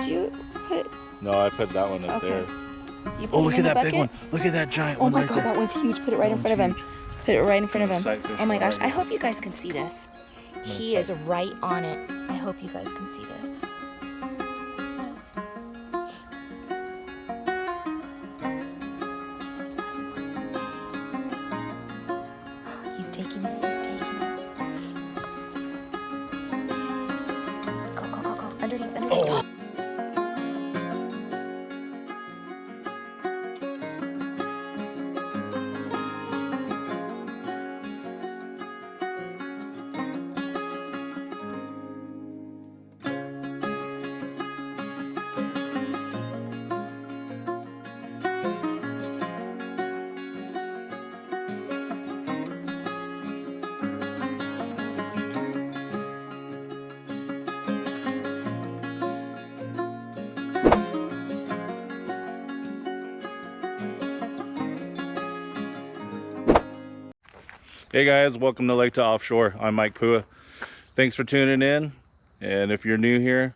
you put? No, I put that one up there. You put Oh, it look in at the that bucket? big one. Look at that giant Oh one my right god, there. that one's huge. Put it right in front of him. Put it right in front of him. Sightfish Oh my gosh, I right hope you guys can see this. He is right on it. I hope you guys can see this. He's taking it. He's taking it. Go, go, go, go. Underneath, underneath. Oh. Hey guys, welcome to Lake to Offshore. I'm Mike Pua. Thanks for tuning in, and if you're new here,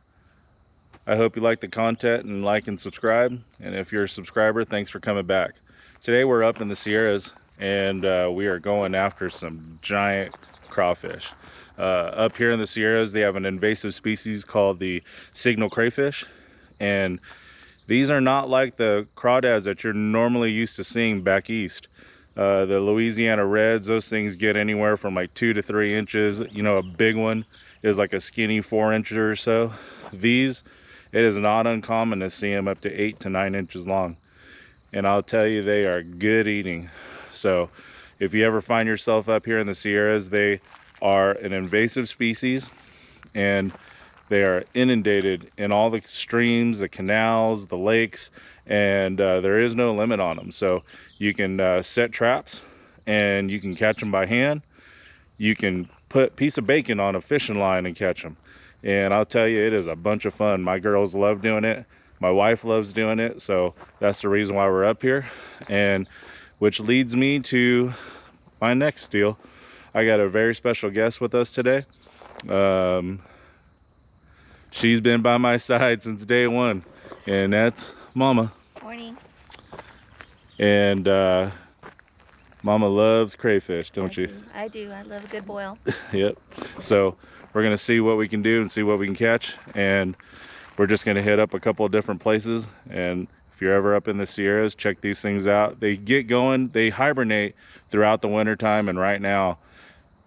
I hope you like the content and like and subscribe, and if you're a subscriber, thanks for coming back. Today we're up in the Sierras and we are going after some giant crawfish. Up here in the Sierras they have an invasive species called the Signal Crayfish, and these are not like the crawdads that you're normally used to seeing back east. The Louisiana Reds, those things get anywhere from like 2 to 3 inches. You know, a big one is like a skinny 4-incher or so. These, it is not uncommon to see them up to 8 to 9 inches long. And I'll tell you, they are good eating. So if you ever find yourself up here in the Sierras, they are an invasive species and they are inundated in all the streams, the canals, the lakes, and there is no limit on them. So you can set traps and you can catch them by hand. You can put a piece of bacon on a fishing line and catch them. And I'll tell you, it is a bunch of fun. My girls love doing it. My wife loves doing it. So that's the reason why we're up here. And which leads me to my next deal. I got a very special guest with us today. She's been by my side since day one, and that's Mama. Morning. And Mama loves crayfish, don't you? I do. I love a good boil. Yep. So we're gonna see what we can do and see what we can catch, and we're just gonna hit up a couple of different places. And if you're ever up in the Sierras, check these things out. They get going, they hibernate throughout the winter time, and right now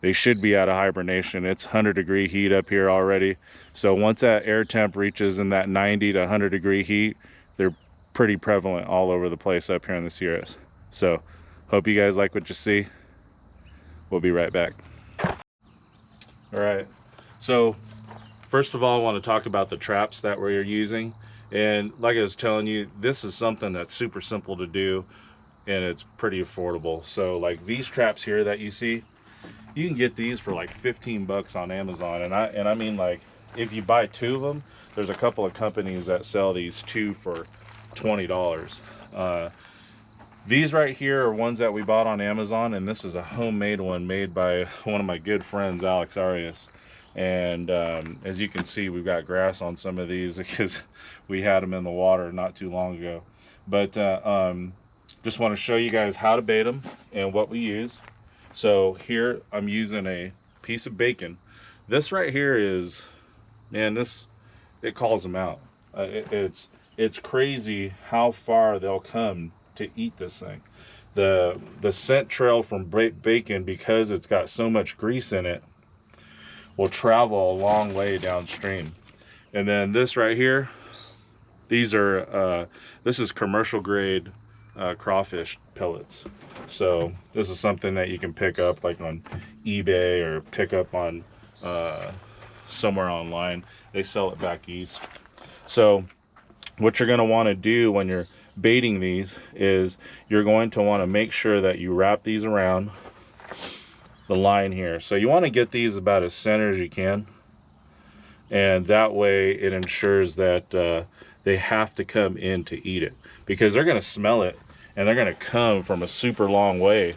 they should be out of hibernation. It's 100-degree heat up here already. So once that air temp reaches in that 90 to 100-degree heat, they're pretty prevalent all over the place up here in the Sierras. So hope you guys like what you see. We'll be right back. All right, so first of all, I want to talk about the traps that we're using. And like I was telling you, this is something that's super simple to do and it's pretty affordable. So like these traps here that you see, you can get these for like 15 bucks on Amazon. And I mean, like, if you buy 2 of them, there's a couple of companies that sell these 2 for $20. These right here are ones that we bought on Amazon, and this is a homemade one made by one of my good friends, Alex Arias. And as you can see, we've got grass on some of these because we had them in the water not too long ago. But just want to show you guys how to bait them and what we use. So here I'm using a piece of bacon. This right here is, man, it calls them out. It's crazy how far they'll come to eat this thing. The scent trail from bacon, because it's got so much grease in it, will travel a long way downstream. And then this right here, these are this is commercial grade crawfish pellets. So this is something that you can pick up like on eBay or pick up on somewhere online. They sell it back east. So what you're going to want to do when you're baiting these is you're going to want to make sure that you wrap these around the line here. So you want to get these about as center as you can, and that way it ensures that they have to come in to eat it, because they're going to smell it and they're going to come from a super long way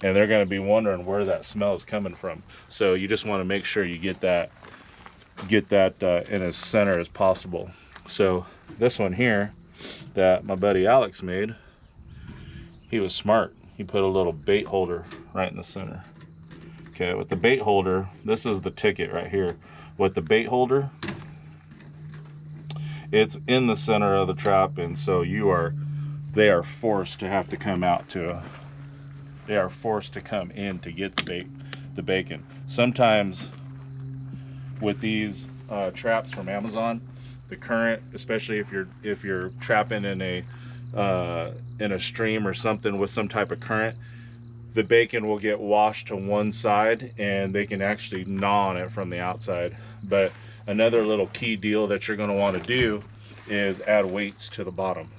and they're going to be wondering where that smell is coming from. So you just want to make sure you get that in as center as possible. So this one here that my buddy Alex made, he was smart. He put a little bait holder right in the center. Okay, with the bait holder, this is the ticket right here. With the bait holder, it's in the center of the trap, and so they are forced to have to come out they are forced to come in to get the bacon. Sometimes with these traps from Amazon, the current, especially if you're trapping in a stream or something with some type of current, the bacon will get washed to one side and they can actually gnaw on it from the outside. But another little key deal that you're going to want to do is add weights to the bottom.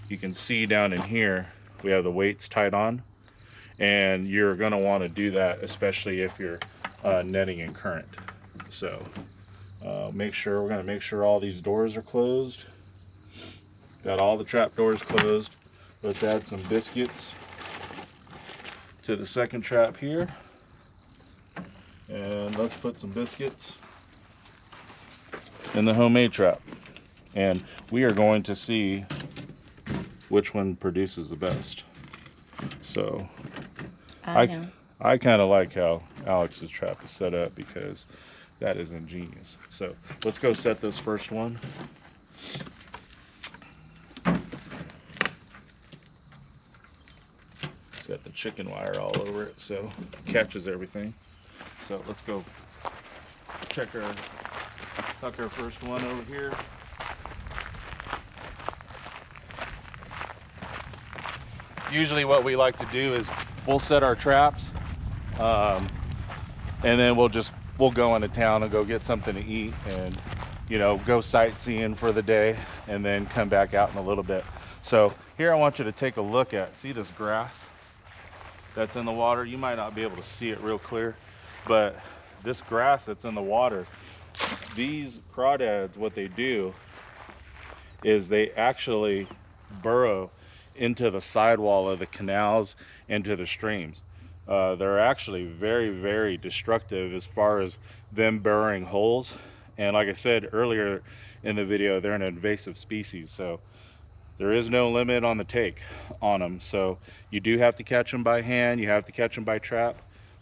You can see down in here we have the weights tied on, and you're going to want to do that especially if you're netting in current. So we're going to make sure all these doors are closed. Got all the trap doors closed. Let's add some biscuits to the second trap here, and let's put some biscuits in the homemade trap, and we are going to see which one produces the best. So I kind of like how Alex's trap is set up because that is ingenious. So let's go set this first one. Got the chicken wire all over it, so it catches everything. So let's go tuck our first one over here. Usually what we like to do is we'll set our traps, and then we'll go into town and go get something to eat, and go sightseeing for the day, and then come back out in a little bit. So here I want you to take a look see this grass that's in the water. You might not be able to see it real clear, but this grass that's in the water, these crawdads, what they do is they actually burrow into the sidewall of the canals and to the streams. They're actually very, very destructive as far as them burrowing holes. And like I said earlier in the video, they're an invasive species, so there is no limit on the take on them. So you do have to catch them by hand. You have to catch them by trap.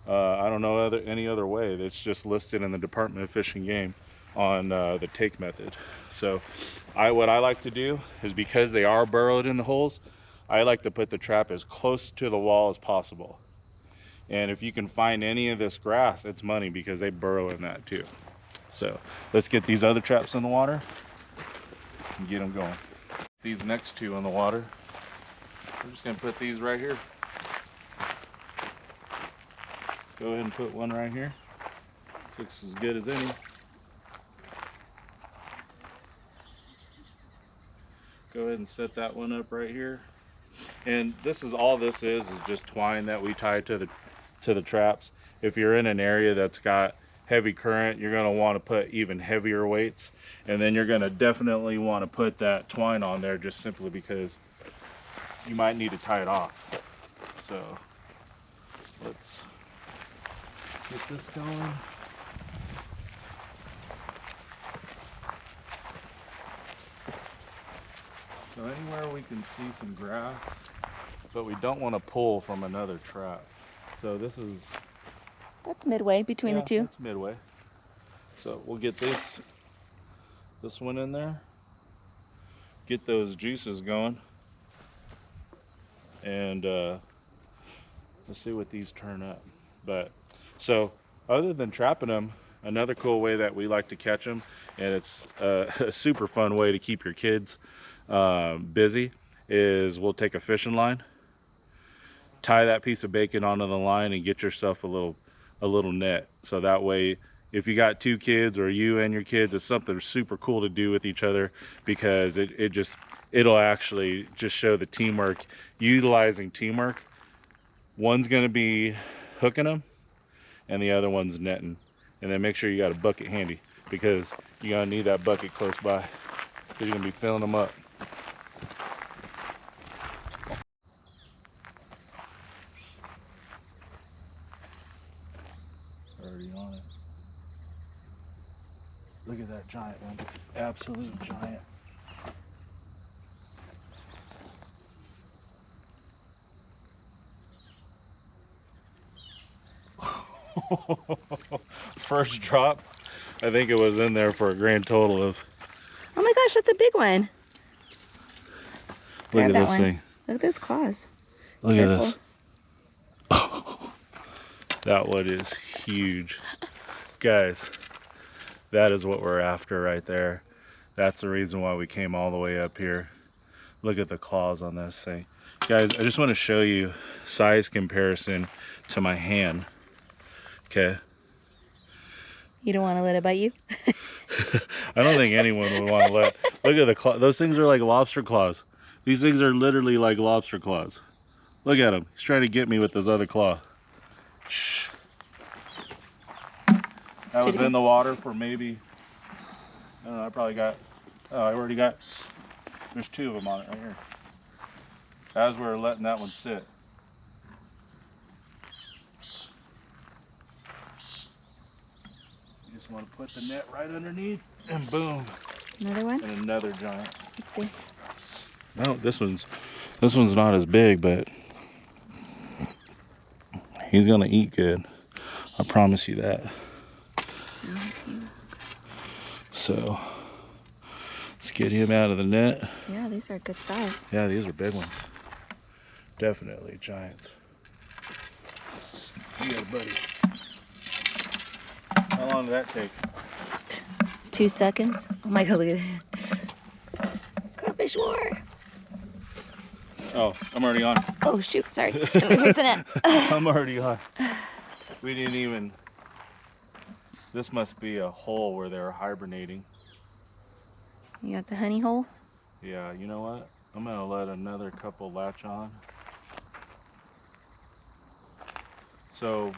I don't know any other way. It's just listed in the Department of Fish and Game on the take method. So what I like to do is, because they are burrowed in the holes, I like to put the trap as close to the wall as possible. And if you can find any of this grass, it's money, because they burrow in that too. So let's get these other traps in the water and get them going. These next two in the water, we're just going to put these right here. Go ahead and put one right here. This looks as good as any. Go ahead and set that one up right here. And this is just twine that we tie to the traps. If you're in an area that's got heavy current, you're going to want to put even heavier weights, and then you're going to definitely want to put that twine on there, just simply because you might need to tie it off. So let's get this going. So anywhere we can see some grass, but we don't want to pull from another trap. So that's midway between the two. That's midway. So we'll get this one in there, get those juices going, and let's see what these turn up. But so other than trapping them, another cool way that we like to catch them, and it's a super fun way to keep your kids busy, is we'll take a fishing line, tie that piece of bacon onto the line, and get yourself a little net. So that way, if you got two kids or you and your kids, it's something super cool to do with each other, because it'll actually just show the teamwork, utilizing teamwork. One's going to be hooking them and the other one's netting. And then make sure you got a bucket handy, because you're going to need that bucket close by, because you're going to be filling them up. Already on it. Look at that a giant one. Absolute giant. First drop, I think it was in there for a grand total of. Oh my gosh, that's a big one. Look Grab at that this one. thing. Look at those claws. Look Careful. at this. Oh, that one is huge. Guys, that is what we're after right there. That's the reason why we came all the way up here. Look at the claws on this thing. Guys, I just want to show you size comparison to my hand. Okay. You don't want to let it bite you? I don't think anyone would want to let. Look at the claw. Those things are like lobster claws. These things are literally like lobster claws. Look at him. He's trying to get me with his other claw. Shh. I was in the water for maybe, I don't know, I probably got, oh, I already got, there's 2 of them on it right here. As we're letting that one sit. You just want to put the net right underneath, and boom. Another one? And another giant. Let's see. No, this one's not as big, but he's gonna eat good. I promise you that. So let's get him out of the net. Yeah, these are good size. Yeah, these are big ones. Definitely giants. You got a buddy. How long did that take? 2 seconds. Oh my god, look at that. Crawfish war. Oh, I'm already on. Oh shoot, sorry. Here's the net. I'm already on. We didn't even, this must be a hole where they're hibernating. You got the honey hole? Yeah, you know what? I'm gonna let another couple latch on. So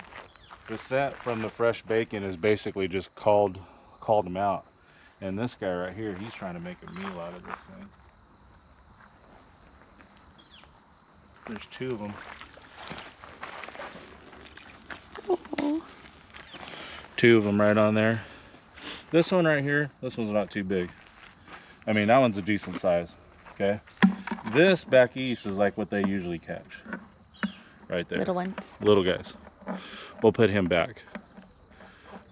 the scent from the fresh bacon is basically just called them out. And this guy right here, he's trying to make a meal out of this thing. There's 2 of them. Oh. 2 of them right on there. This one right here, this one's not too big. I mean, that one's a decent size, okay? This back east is like what they usually catch. Right there. Little ones. Little guys. We'll put him back.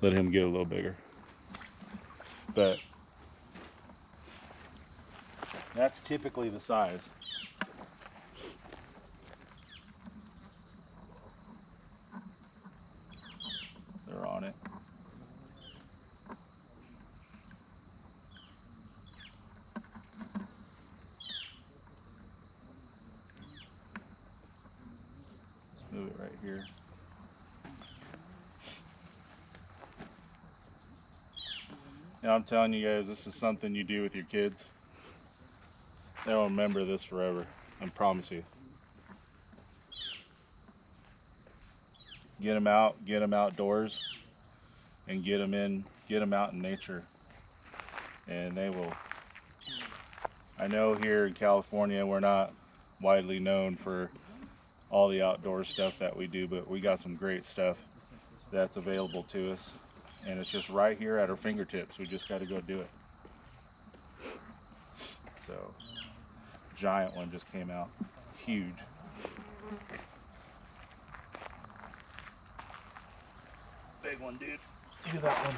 Let him get a little bigger. But that's typically the size. They're on it. Let's move it right here. Now I'm telling you guys, this is something you do with your kids. They'll remember this forever. I promise you. Get them out, get them outdoors, and get them out in nature. And they will. I know here in California we're not widely known for all the outdoor stuff that we do, but we got some great stuff that's available to us. And it's just right here at our fingertips. We just got to go do it. So, giant one just came out. Huge. Big one, dude. Look at that one.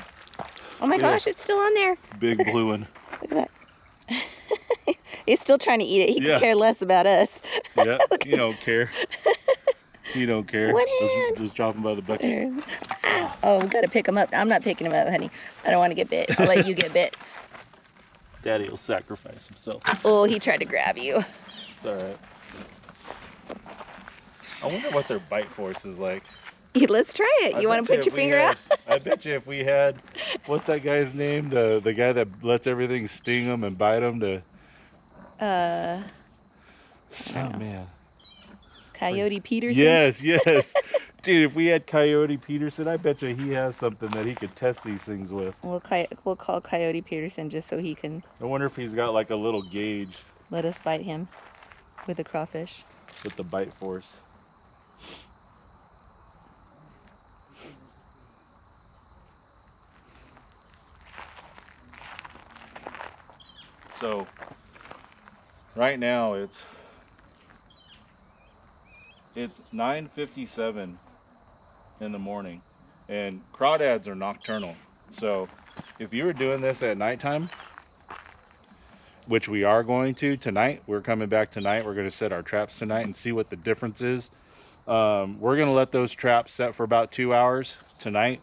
Oh my Yeah. gosh, it's still on there. Big blue one. Look at that. He's still trying to eat it. He Yeah. could care less about us. Yeah, you don't care. You don't care. One hand. Just drop him by the bucket. There. Oh, we gotta pick him up. I'm not picking him up, honey. I don't want to get bit. I'll let you get bit. Daddy will sacrifice himself. Oh, he tried to grab you. It's alright. I wonder what their bite force is like. Let's try it. You want to put your finger out? I bet you if we had, what's that guy's name? The guy that lets everything sting him and bite him to... Oh man. Coyote Peterson? Yes, yes. Dude, if we had Coyote Peterson, I bet you he has something that he could test these things with. We'll call Coyote Peterson just so he can I wonder if he's got like a little gauge let us bite him with a crawfish. with the bite force. So right now it's 9:57 in the morning, and crawdads are nocturnal. So if you were doing this at nighttime, which we are going to tonight, we're coming back tonight, we're going to set our traps tonight and see what the difference is. We're going to let those traps set for about 2 hours tonight.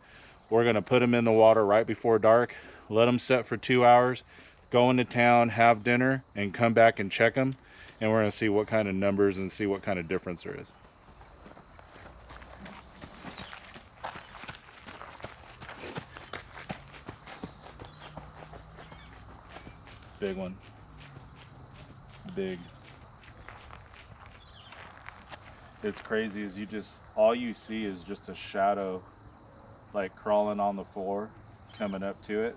We're going to put them in the water right before dark, let them set for 2 hours, go into town, have dinner, and come back and check them, and we're going to see what kind of numbers and see what kind of difference there is. Big one. Big. It's crazy, is all you see is just a shadow like crawling on the floor coming up to it,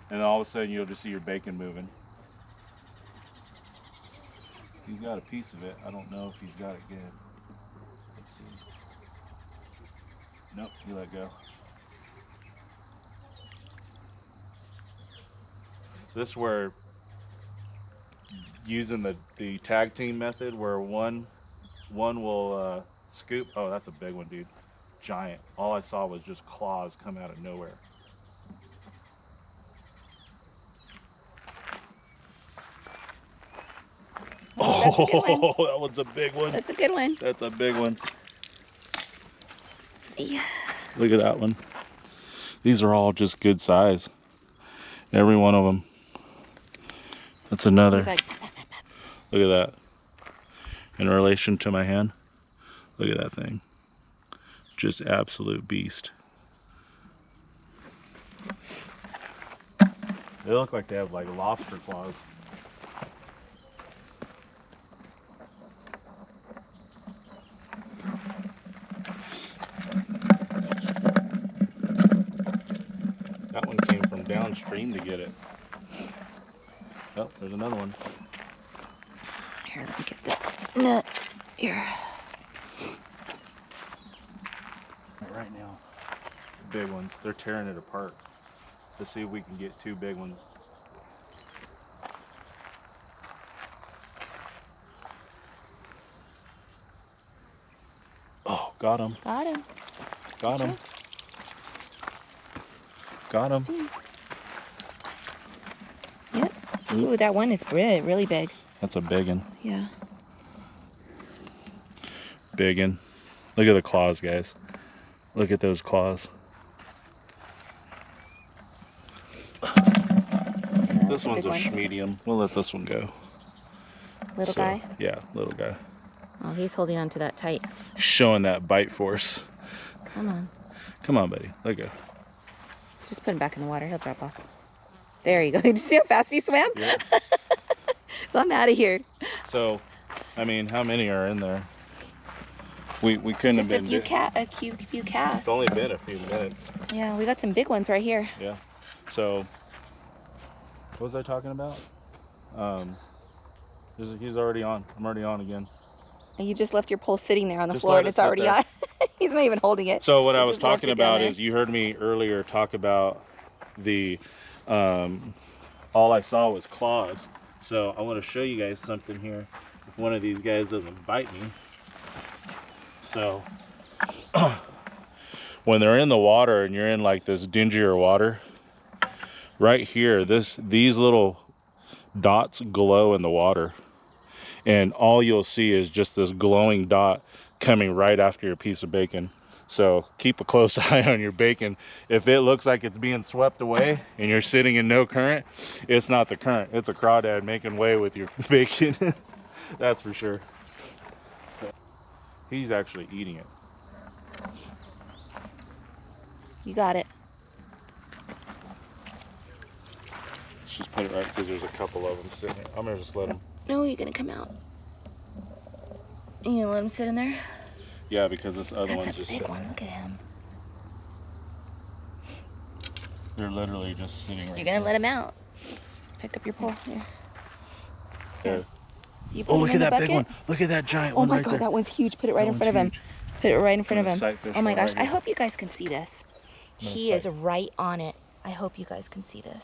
and then all of a sudden you'll just see your bacon moving. He's got a piece of it. I don't know if he's got it good. Let's see. Nope, he let go. This is where using the tag team method, where one will scoop. Oh, that's a big one, dude. Giant. All I saw was just claws come out of nowhere. Oh, that one's a big one. That's a good one. That's a big one. Let's see. Look at that one. These are all just good size. Every one of them. That's another. Like, look at that. In relation to my hand. Look at that thing. Just absolute beast. They look like they have like lobster claws. That one came from downstream to get it. Oh, there's another one. Here, let me get the net. Here. Right now, big ones. They're tearing it apart to see if we can get two big ones. Oh, got him. Got him. Got him. Got him. See. Yep. Ooh, that one is really, really big. That's a big one. Yeah. Big one. Look at the claws, guys. Look at those claws. Yeah, This one's a big one. medium. We'll let this one go. Little guy? Yeah, little guy. Oh, he's holding on to that tight. Showing that bite force. Come on. Come on, buddy. Let go. Just put him back in the water. He'll drop off. There you go. Did you see how fast he swam? Yeah. So I'm out of here. So, I mean, how many are in there? We couldn't Just have been. a few casts. It's only been a few minutes. Yeah, we got some big ones right here. Yeah. So, what was I talking about? He's already on. I'm already on again. And you just left your pole sitting there on the Just floor let and it it's sit already there. on. He's not even holding it. So what I was just left talking it down about there. is, you heard me earlier talk about the all I saw was claws. So I want to show you guys something here. If one of these guys doesn't bite me. So when they're in the water and you're in like this dingier water, right here, these little dots glow in the water, and all you'll see is just this glowing dot coming right after your piece of bacon. So keep a close eye on your bacon. If it looks like it's being swept away and you're sitting in no current, it's not the current. It's a crawdad making way with your bacon. That's for sure. So he's actually eating it. You got it. Let's just put it right, because there's a couple of them sitting here. I'm gonna just let them. No, you're gonna come out. You gonna let him sit in there? Yeah, because this other That's one's a just big sitting one. there. Look at him. They're literally just sitting right You're gonna there. let him out. Pick up your pole. Here. There. You put Oh, him look in at the that big bucket? one. Look at that giant Oh one my right god, there. that one's huge. Put it right That in front of one's him. huge. Put it right in front of Got a him. sight fish Oh my right gosh, I here. hope you guys can see this. No He sight. is right on it. I hope you guys can see this.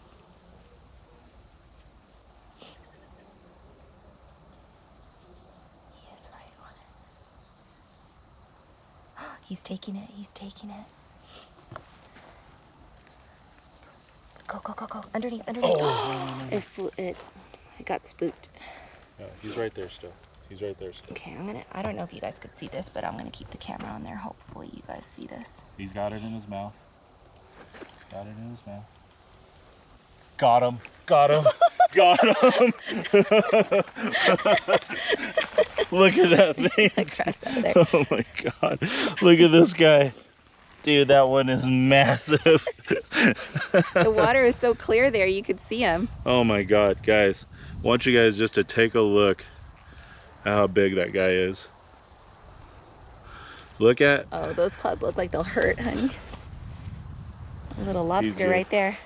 He's taking it. He's taking it. Go, go, go, go. Underneath, underneath. Oh, no. It got spooked. No, he's right there still. He's right there still. Okay, I don't know if you guys could see this, but I'm gonna keep the camera on there. Hopefully you guys see this. He's got it in his mouth. He's got it in his mouth. Got him. Got him. Got him. Look at that thing. Like crashed out there. Oh my God. Look at this guy. Dude, that one is massive. The water is so clear there, you could see him. Oh my God, guys. I want you guys just to take a look at how big that guy is. Look at. Oh, those claws look like they'll hurt, honey. A little lobster right there.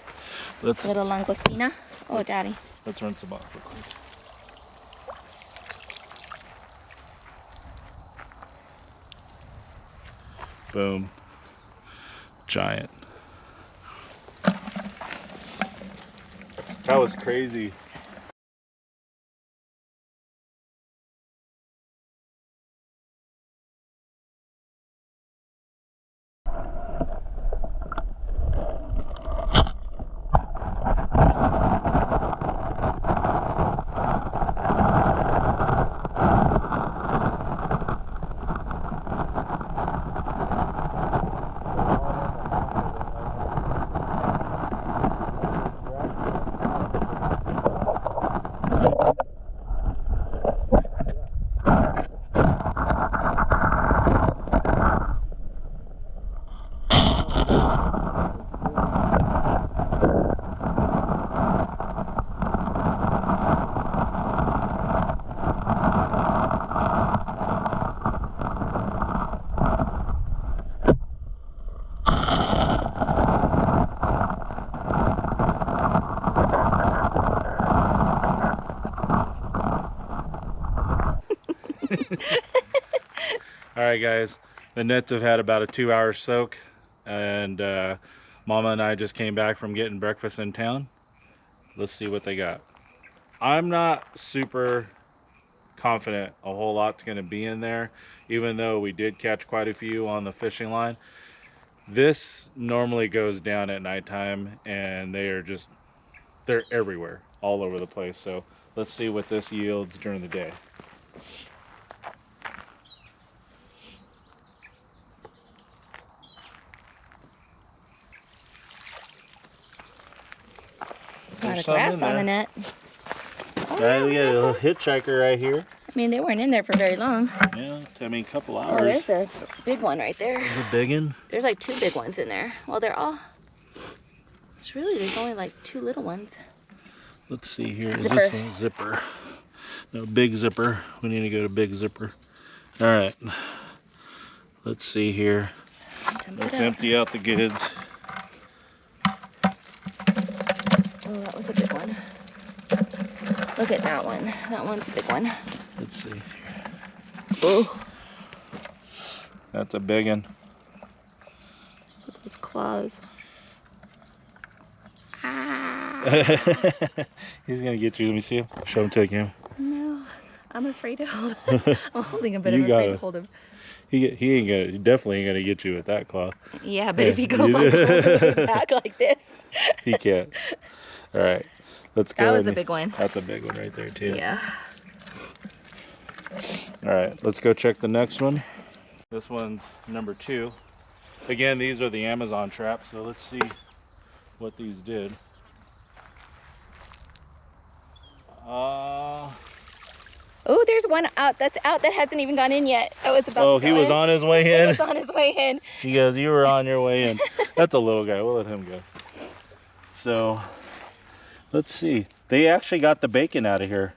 Let's Little langostina. Oh, daddy. Let's rinse them off real quick. Boom. Giant. That was crazy. All right, guys, the nets have had about a 2-hour soak, and Mama and I just came back from getting breakfast in town. Let's see what they got. I'm not super confident a whole lot's going to be in there, even though we did catch quite a few on the fishing line. This normally goes down at nighttime, and they're everywhere, all over the place. So let's see what this yields during the day. A lot of grass on the net. Oh, yeah, we got a little hitchhiker right here. I mean, they weren't in there for very long. Yeah, I mean, a couple hours. Oh, there's a big one right there. There's a big one. There's like 2 big ones in there. Well, there's only like 2 little ones. Let's see here. Is Zipper. this a zipper? No, big zipper. We need to go to big zipper. All right. Let's see here. Let's empty out the goods. Oh, that was a big one. Look at that one. That one's a big one. Let's see. Oh, That's a big one. look at those claws. Ah. He's gonna get you. Let me see him. Show him to him. No, I'm afraid to hold him. I'm holding him, but I'm You got afraid it. to hold him. He definitely ain't gonna get you with that claw. Yeah, but if he goes like holding me back like this. He can't. All right, let's go. That was a big one. That's a big one right there too. Yeah. All right, let's go check the next one. This one's number 2. Again, these are the Amazon traps, so let's see what these did. Oh, there's one that's out that hasn't even gone in yet. Oh, it's about Oh, to he go was in. on his way He in. was on his way in. He goes, you were on your way in. That's a little guy. We'll let him go. So, let's see. They actually got the bacon out of here.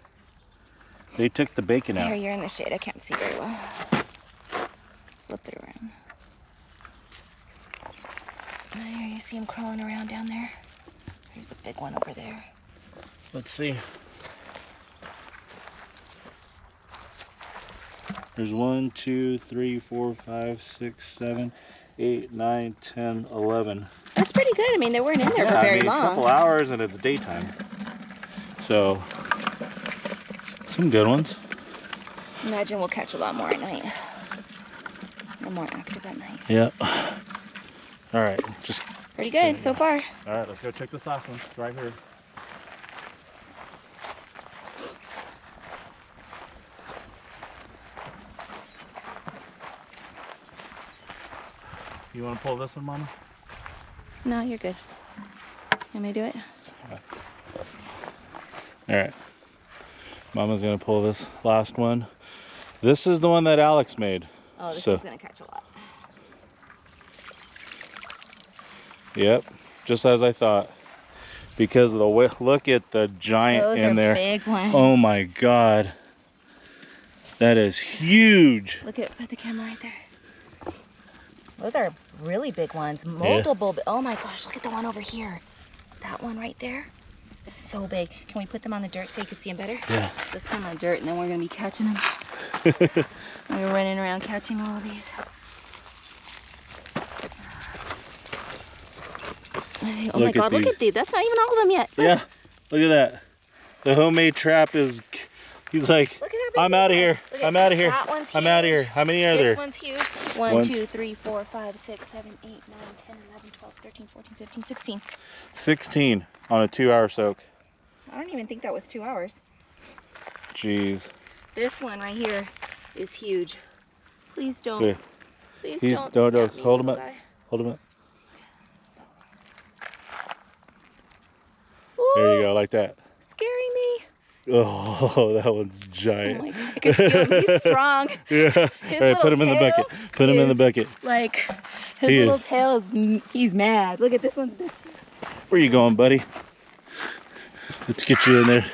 They took the bacon out. Here, you're in the shade. I can't see very well. Flip it around. There, you see him crawling around down there? There's a big one over there. Let's see. There's 1, 2, 3, 4, 5, 6, 7, 8, 9, 10, 11. That's pretty good. I mean, they weren't in there for very A long. couple hours and it's daytime. So, some good ones. Imagine we'll catch a lot more at night. One more after that night. Yep. All right, just Pretty good so far. all right. Let's go check this last one. It's right here. You want to pull this one, Mama? No, you're good. You want me to do it? All right. Mama's gonna pull this last one. This is the one that Alex made. Oh, this one's gonna catch a lot. Yep, just as I thought. Because of the way, look at the giant Those in are there. big ones. Oh my God. That is huge. Look at, put the camera right there. Those are really big ones. Multiple, oh my gosh, look at the one over here. That one right there. So big. Can we put them on the dirt so you can see them better? Yeah. Let's put them on the dirt and then we're gonna be catching them. We're running around catching all of these. Oh my God, look at these. That's not even all of them yet. Yeah, look at that. The homemade trap is, he's like, I'm out of here. I'm out of here. I'm out of here. How many are there? This one's huge. 1, 2, 3, 4, 5, 6, 7, 8, 9, 10, 11, 12, 13, 14, 15, 16. 16 on a 2-hour soak. I don't even think that was 2 hours. Jeez. This one right here is huge. Please don't. Here. Please Don't snap me, hold him little up. guy. Hold him up. There you go, like that. Scaring me. Oh, that one's Oh giant. my God, I can feel him. He's strong. Yeah. His All right, put him in the little bucket. Put him in the bucket. Like, his He is. little tail is, he's mad. Look at this one. Where you going, buddy? Let's get you in there.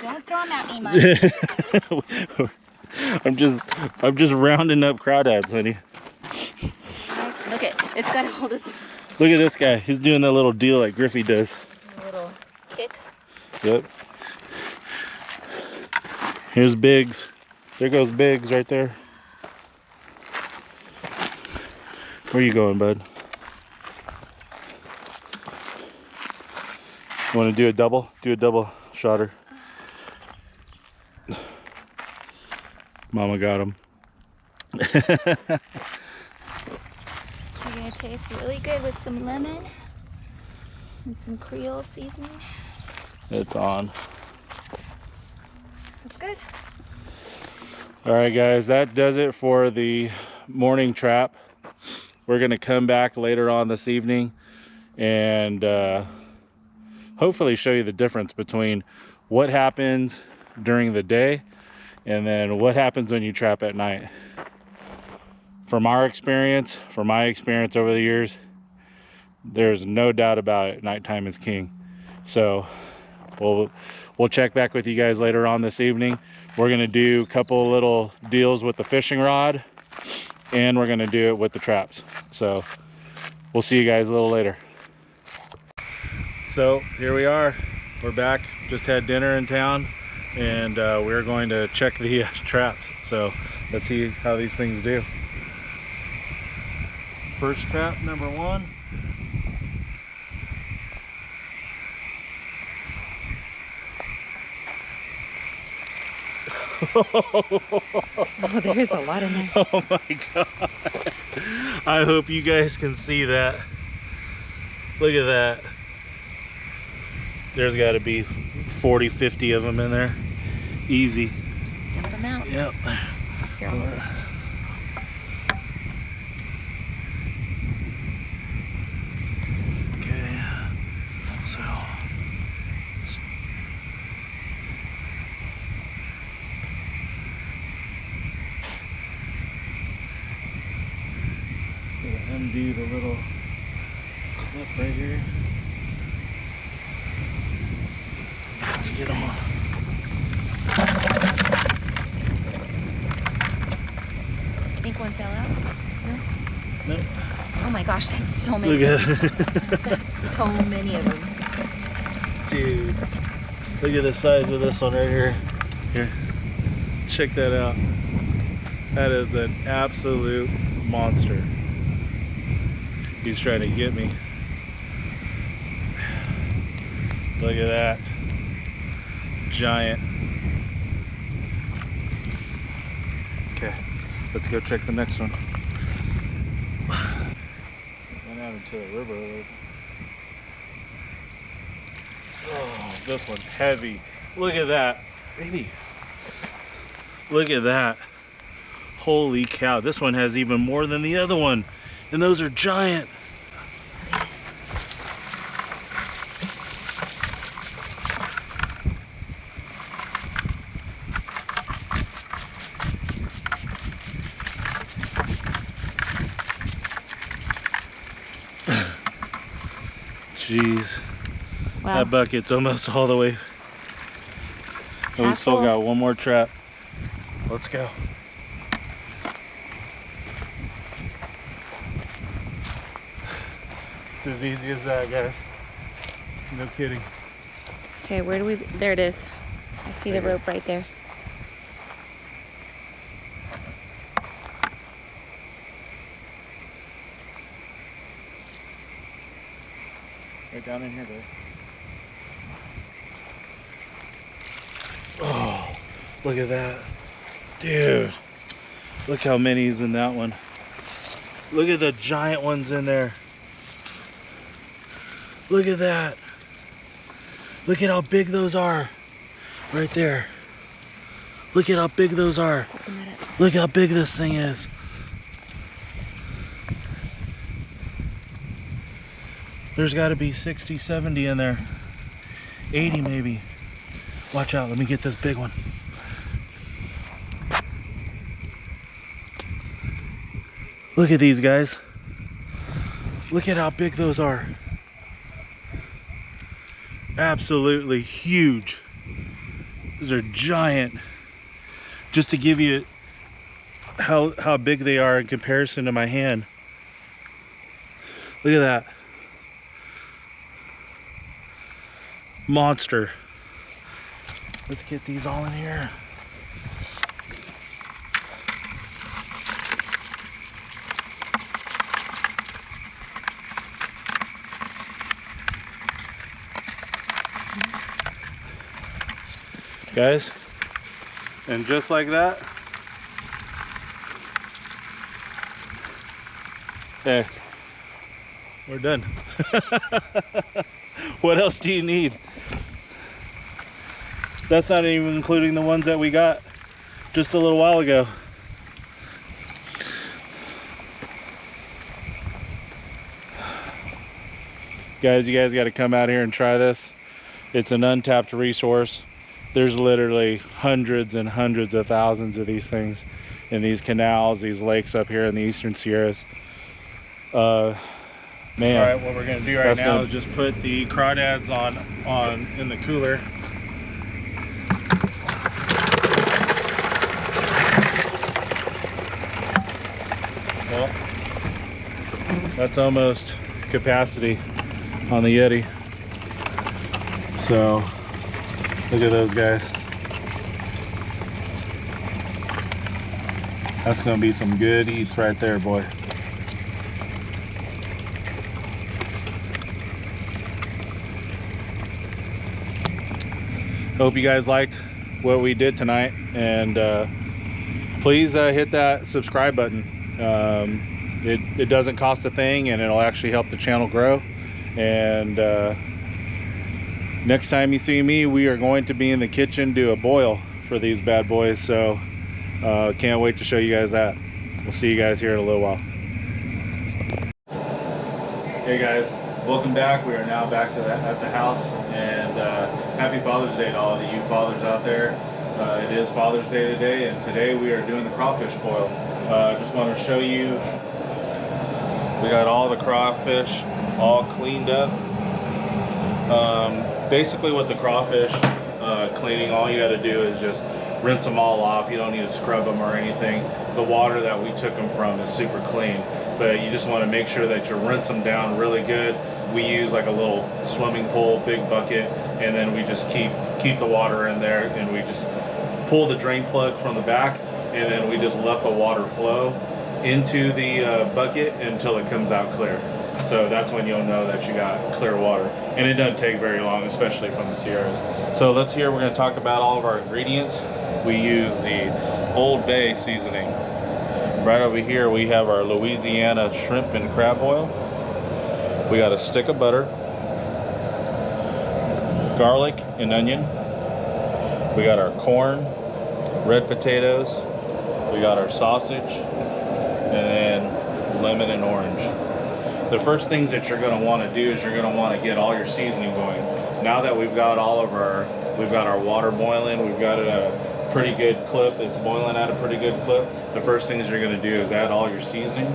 Don't throw him at me, Mom. I'm just rounding up crawdads, honey. Look at, it's got a hold of Look at this guy. He's doing that little deal like Griffey does. a little kick. Yep. Here's Biggs. There goes Biggs right there. Where you going, bud? You want to do a double? Do a double shotter. Mama got him. You're gonna taste really good with some lemon and some Creole seasoning. It's on. That's good. All right, guys, that does it for the morning trap. We're gonna come back later on this evening and hopefully show you the difference between what happens during the day and then what happens when you trap at night. From our experience, from my experience over the years, there's no doubt about it, nighttime is king. So we'll check back with you guys later on this evening. We're gonna do a couple little deals with the fishing rod and we're gonna do it with the traps. So we'll see you guys a little later. So here we are, we're back, just had dinner in town and we're going to check the traps. So let's see how these things do. First trap, number 1. Oh, there's a lot in there. Oh my God. I hope you guys can see that. Look at that. There's got to be 40, 50 of them in there. Easy. Dump them out. Yep. Here, I'll look. Okay. So. Undo the little clip right here. Let's get them off. I think one fell out. No? Nope. Oh my gosh, that's so many. Look at it. That's so many of them. Dude, look at the size of this one right here. Here, check that out. That is an absolute monster. He's trying to get me. Look at that. Giant. Okay, let's go check the next one. into the river. Oh, this one's heavy. Look at that, baby. Look at that. Holy cow, this one has even more than the other one. And those are giant. Jeez, Wow. that bucket's almost all the way. And we still full. got one more trap. Let's go. It's as easy as that, guys. No kidding. Okay, where do we, there it is. I see the rope right there. Right down in here, babe. Oh, look at that. Dude, look how many's in that one. Look at the giant ones in there. Look at that. Look at how big those are. Right there. Look at how big those are. Look how big this thing is. There's got to be 60, 70 in there. 80 maybe. Watch out, let me get this big one. Look at these guys. Look at how big those are. Absolutely huge. Those are giant. Just to give you how big they are in comparison to my hand. Look at that. Monster. Let's get these all in here. Guys, and just like that, hey, we're done. What else do you need? That's not even including the ones that we got just a little while ago. Guys, you guys got to come out here and try this. It's an untapped resource. There's literally hundreds and hundreds of thousands of these things in these canals, these lakes up here in the Eastern Sierras. Man. All right, what we're gonna do right now is just put the crawdads on in the cooler. Well, that's almost capacity on the Yeti. So look at those guys. That's gonna be some good eats right there, boy. Hope you guys liked what we did tonight, and please hit that subscribe button. It doesn't cost a thing, and it'll actually help the channel grow. And next time you see me, we are going to be in the kitchen, do a boil for these bad boys. So can't wait to show you guys that. We'll see you guys here in a little while. Hey guys, welcome back. We are now back to at the house, and happy Father's Day to all of you fathers out there. It is Father's Day today, and today we are doing the crawfish boil. Just want to show you, we got all the crawfish all cleaned up. Basically with the crawfish cleaning, all you got to do is just rinse them all off. You don't need to scrub them or anything. The water that we took them from is super clean, but you just want to make sure that you rinse them down really good. We use like a little swimming pool, big bucket, and then we just keep the water in there, and we just pull the drain plug from the back, and then we just let the water flow into the bucket until it comes out clear. So that's when you'll know that you got clear water, and it doesn't take very long, especially from the Sierras. So we're going to talk about all of our ingredients. We use the Old Bay seasoning. Right over here we have our Louisiana shrimp and crab oil. We got a stick of butter, garlic and onion. We got our corn, red potatoes. We got our sausage, and then lemon and orange. The first things that you're going to want to do is you're going to want to get all your seasoning going. Now that we've got we've got our water boiling, we've got it at a pretty good clip, it's boiling at a pretty good clip. The first things you're going to do is add all your seasoning.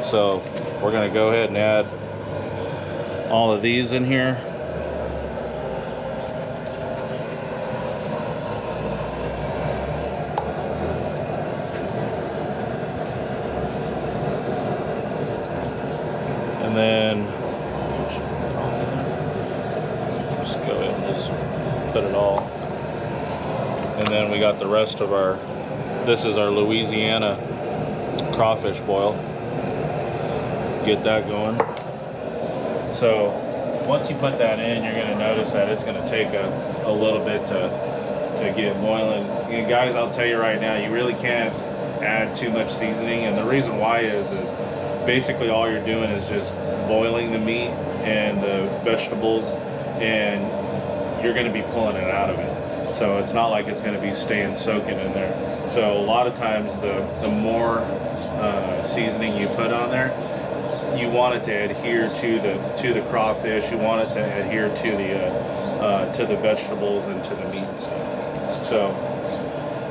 So we're going to go ahead and add all of these in here. And then just go ahead and just put it all. And then we got the rest of our, this is our Louisiana crawfish boil. Get that going. So once you put that in, you're going to notice that it's going to take a little bit to get boiling. You guys, I'll tell you right now, you really can't add too much seasoning, and the reason why is basically all you're doing is just boiling the meat and the vegetables, and you're going to be pulling it out of it. So it's not like it's going to be staying soaking in there. So a lot of times the more seasoning you put on there, you want it to adhere to the crawfish. You want it to adhere to the vegetables and to the meat. So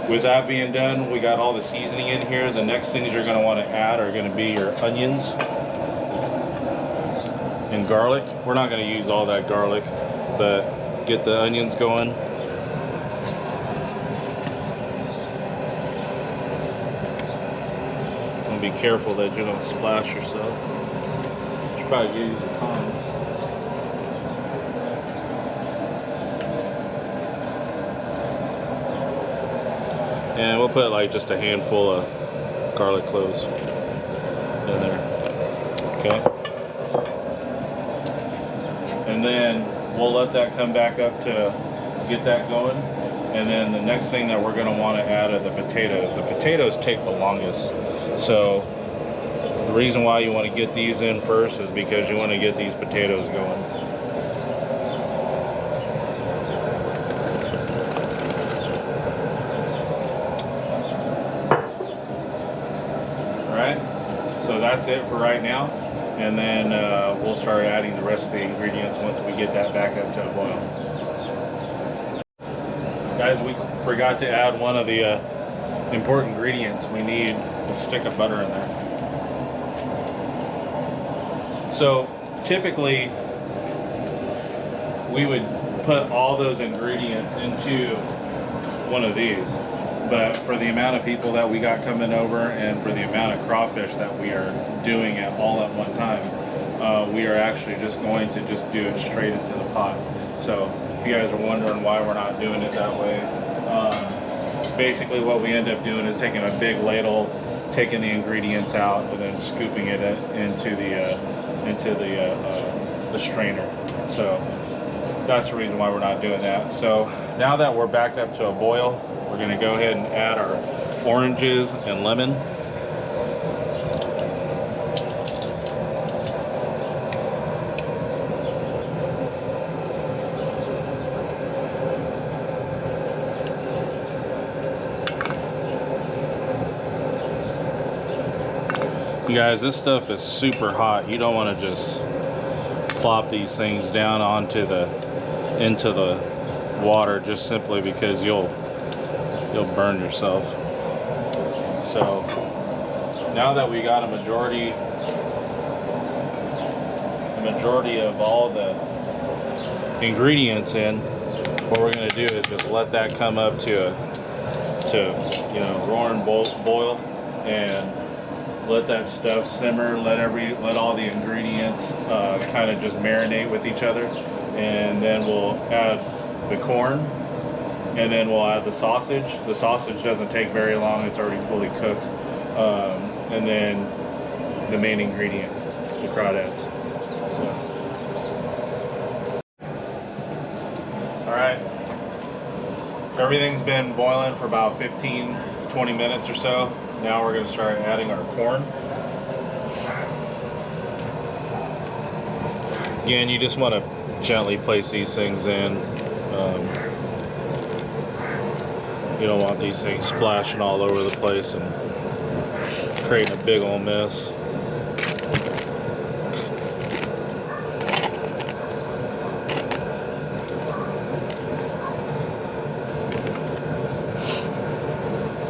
with that being done, we got all the seasoning in here. The next things you're going to want to add are going to be your onions and garlic. We're not going to use all that garlic, but get the onions going. And be careful that you don't splash yourself. You should probably use the tongs. And we'll put like just a handful of garlic cloves in there. Okay. And then we'll let that come back up to get that going. And then the next thing that we're going to want to add are the potatoes. The potatoes take the longest. So the reason why you want to get these in first is because you want to get these potatoes going. So that's it for right now, and then we'll start adding the rest of the ingredients once we get that back up to a boil. Guys, we forgot to add one of the important ingredients. We need a stick of butter in there. So typically we would put all those ingredients into one of these. But for the amount of people that we got coming over and for the amount of crawfish that we are doing it all at one time, we are actually just going to just do it straight into the pot. So if you guys are wondering why we're not doing it that way, basically what we end up doing is taking a big ladle, taking the ingredients out, and then scooping it into the strainer. So that's the reason why we're not doing that. So now that we're back up to a boil, we're going to go ahead and add our oranges and lemon. You guys, this stuff is super hot. You don't want to just plop these things down into the water just simply because you'll burn yourself. So now that we got a majority of all the ingredients in, what we're going to do is just let that come up to roaring boil, and let that stuff simmer. Let all the ingredients kind of just marinate with each other, and then we'll add the corn. And then we'll add the sausage. The sausage doesn't take very long, it's already fully cooked. And then the main ingredient, the crawdads. So. Alright. Everything's been boiling for about 15-20 minutes or so. Now we're going to start adding our corn. Again, you just want to gently place these things in. You don't want these things splashing all over the place and creating a big old mess.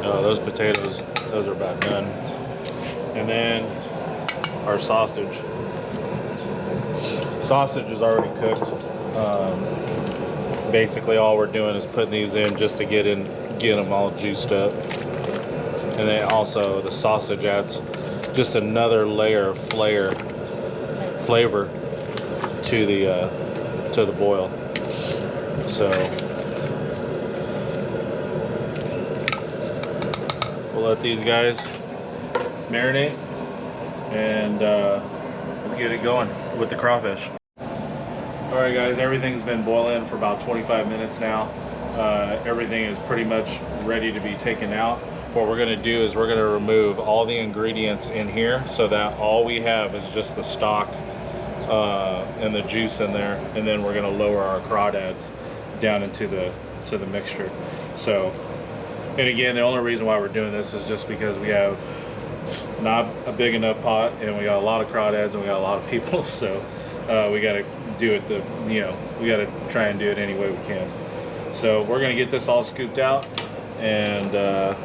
Oh, those potatoes, those are about done. And then our sausage. Sausage is already cooked. Basically all we're doing is putting these in just to get them all juiced up. And then also the sausage adds just another layer of flavor to the boil. So we'll let these guys marinate and we'll get it going with the crawfish. All right guys, everything's been boiling for about 25 minutes now. Everything is pretty much ready to be taken out. What we're gonna do is we're gonna remove all the ingredients in here so that all we have is just the stock and the juice in there, and then we're gonna lower our crawdads down into the mixture. So, and again, the only reason why we're doing this is just because we have not a big enough pot and we got a lot of crawdads and we got a lot of people, so we got to do it we got to try and do it any way we can. So we're going to get this all scooped out and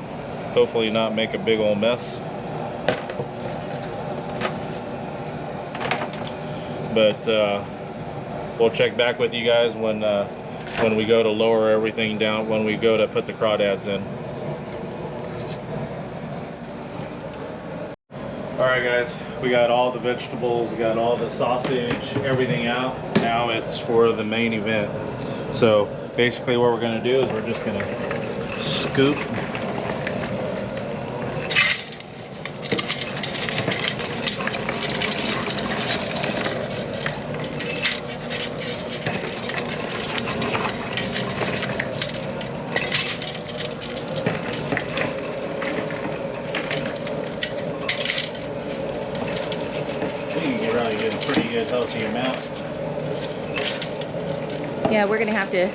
hopefully not make a big old mess. But we'll check back with you guys when we go to lower everything down, when we go to put the crawdads in. Alright guys, we got all the vegetables, we got all the sausage, everything out. Now it's for the main event. So basically what we're going to do is we're just going to scoop pretty good healthy amount. Yeah, we're gonna have to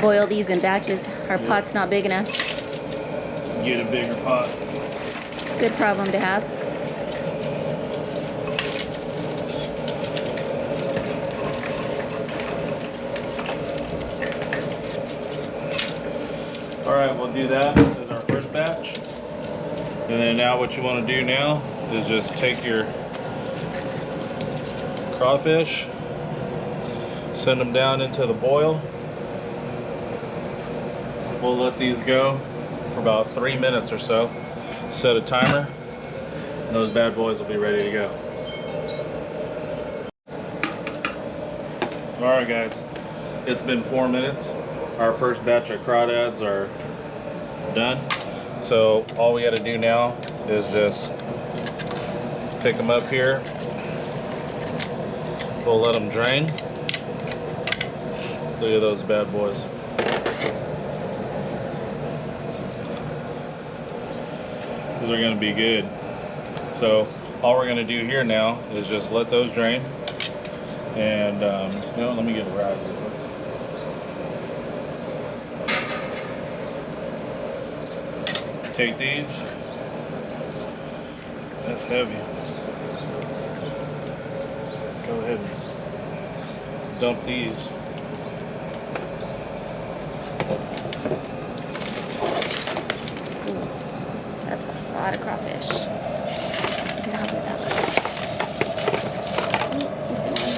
boil these in batches. Our pot's not big enough. Get a bigger pot. It's a good problem to have. Alright, we'll do that as our first batch. And then now what you want to do now is just take your crawfish, send them down into the boil. We'll let these go for about 3 minutes or so. Set a timer, and those bad boys will be ready to go. Alright guys, it's been 4 minutes. Our first batch of crawdads are done. So all we got to do now is just pick them up here. We'll let them drain. Look at those bad boys. Those are going to be good. So all we're going to do here now is just let those drain. And you know, let me get a rise real quick. Take these. That's heavy. Go ahead and dump these. Ooh, that's a lot of crawfish. Get out with that one. Ooh, you see one?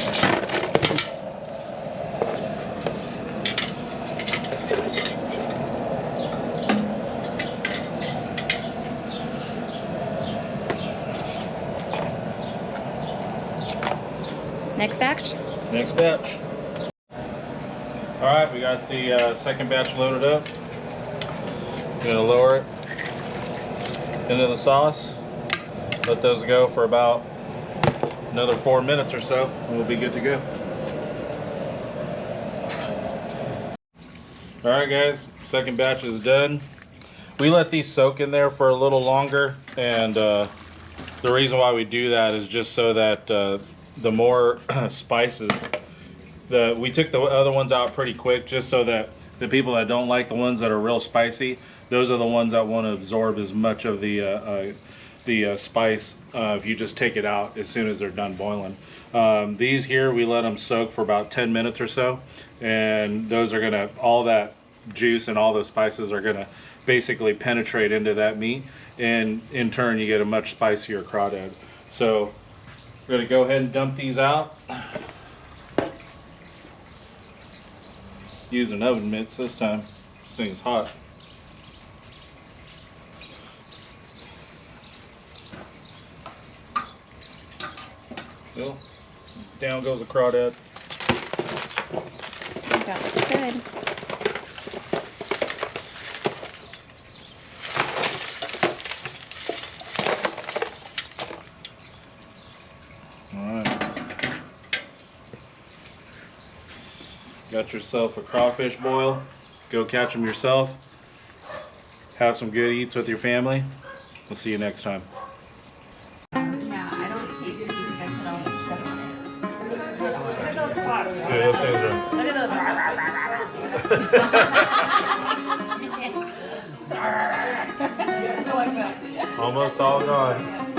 Next batch? Next batch. Alright, we got the second batch loaded up. Gonna lower it into the sauce. Let those go for about another 4 minutes or so, and we'll be good to go. Alright guys, second batch is done. We let these soak in there for a little longer, and the reason why we do that is just so that the more spices. We took the other ones out pretty quick just so that the people that don't like the ones that are real spicy, those are the ones that want to absorb as much of the spice if you just take it out as soon as they're done boiling. These here, we let them soak for about 10 minutes or so, and those are gonna, all that juice and all those spices are gonna basically penetrate into that meat, and in turn you get a much spicier crawdad. So we're gonna go ahead and dump these out. Use an oven mitts this time. This thing's hot. Well, down goes the crawdad. That looks good. Got yourself a crawfish boil. Go catch them yourself. Have some good eats with your family. We'll see you next time. Yeah, I don't taste it because I put all this stuff on it. Yeah, those things Look at those. are almost all gone.